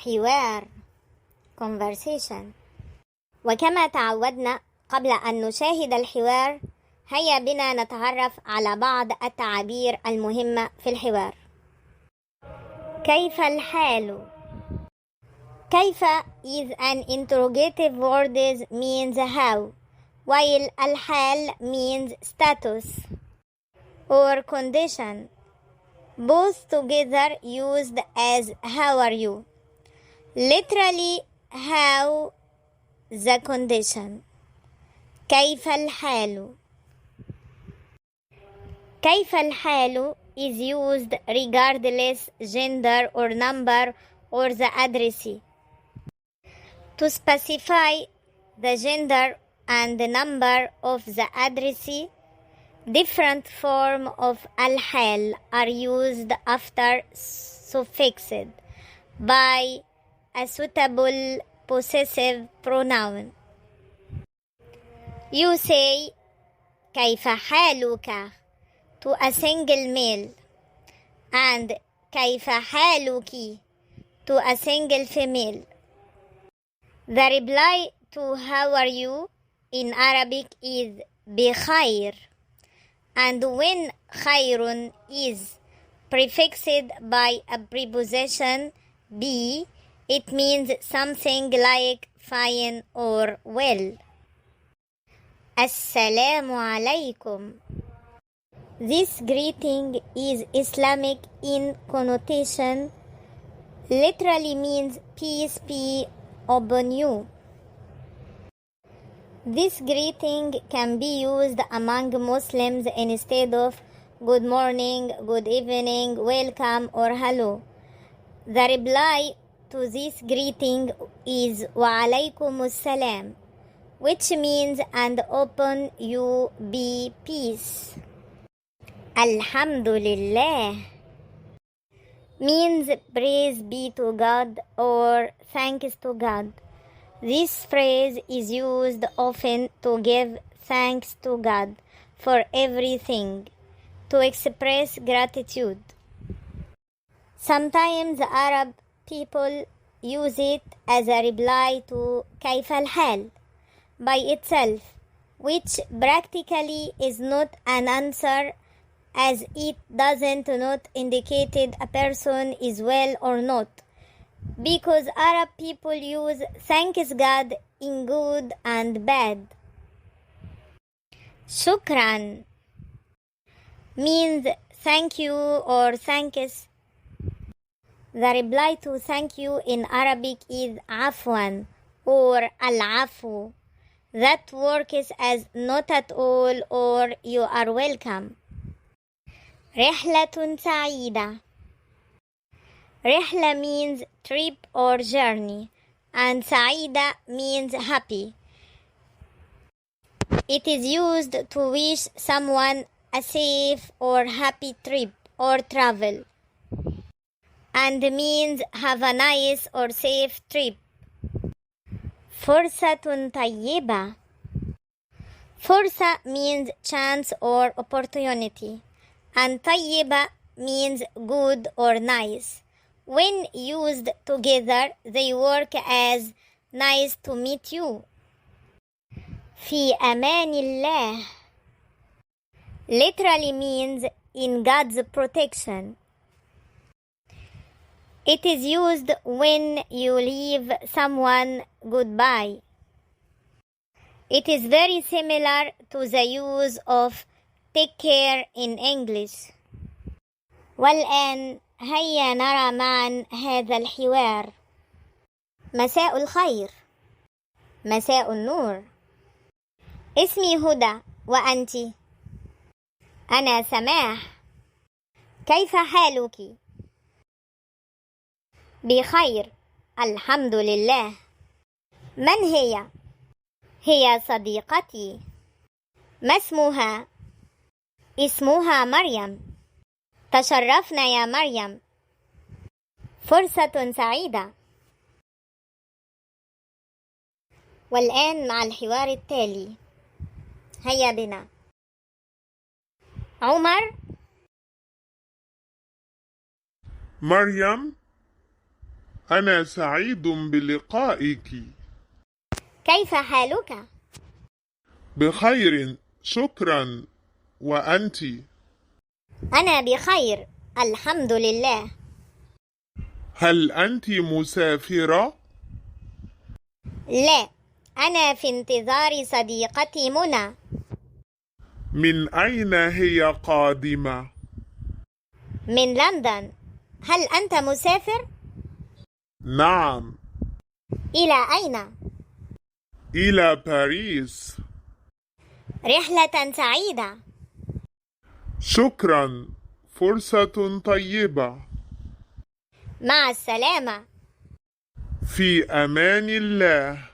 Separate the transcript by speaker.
Speaker 1: حوار conversation. وكما تعودنا قبل أن نشاهد الحوار، هيا بنا نتعرف على بعض التعابير المهمة في الحوار. كيف الحال؟ كيف is an interrogative word means how, while الحال means status or condition, both together used as how are you. Literally, how the condition. كيف الحال؟ كيف الحال is used regardless gender or number or the addressee. To specify the gender and the number of the addressee, different forms of al-hal are used after suffixed by a suitable possessive pronoun. You say كيف حالك to a single male and كيف حالك to a single female. The reply to how are you in Arabic is بخير, and when خير is prefixed by a preposition be, it means something like fine or well. Assalamu alaikum. This greeting is Islamic in connotation, literally means peace be upon you. This greeting can be used among Muslims instead of good morning, good evening, welcome, or hello. The reply to this greeting is wa alaykum salam, which means and upon you be peace. Alhamdulillah means praise be to God or thanks to God. This phrase is used often to give thanks to God for everything, to express gratitude. Sometimes Arab people use it as a reply to كيف الحال by itself, which practically is not an answer, as it doesn't not indicate a person is well or not, because Arab people use thanks God in good and bad. Shukran means thank you or thanks. The reply to thank you in Arabic is afwan or al-afu. That works as not at all or you are welcome. رحلة سعيدة. رحلة means trip or journey, and سعيدة means happy. It is used to wish someone a safe or happy trip or travel, and means have a nice or safe trip. فرصة طيبة. فرصة means chance or opportunity, and طيبة means good or nice. When used together, they work as nice to meet you. في أمان الله literally means in God's protection. It is used when you leave someone goodbye. It is very similar to the use of take care in English. والآن هيا نرى معا هذا الحوار. مساء الخير. مساء النور. اسمي هدى، وأنتِ؟ أنا سماح. كيف حالك؟ بخير، الحمد لله. من هي؟ هي صديقتي. ما اسمها؟ اسمها مريم. تشرفنا يا مريم. فرصة سعيدة. والآن مع الحوار التالي، هيا بنا. عمر.
Speaker 2: مريم. أنا سعيد بلقائك.
Speaker 1: كيف حالك؟
Speaker 2: بخير، شكرا. وأنت؟
Speaker 1: أنا بخير، الحمد لله.
Speaker 2: هل أنت مسافرة؟
Speaker 1: لا، أنا في انتظار صديقتي منى.
Speaker 2: من أين هي قادمة؟
Speaker 1: من لندن. هل أنت مسافر؟
Speaker 2: نعم.
Speaker 1: إلى أين؟
Speaker 2: إلى باريس.
Speaker 1: رحلة سعيدة.
Speaker 2: شكرا، فرصة طيبة.
Speaker 1: مع السلامة.
Speaker 2: في أمان الله.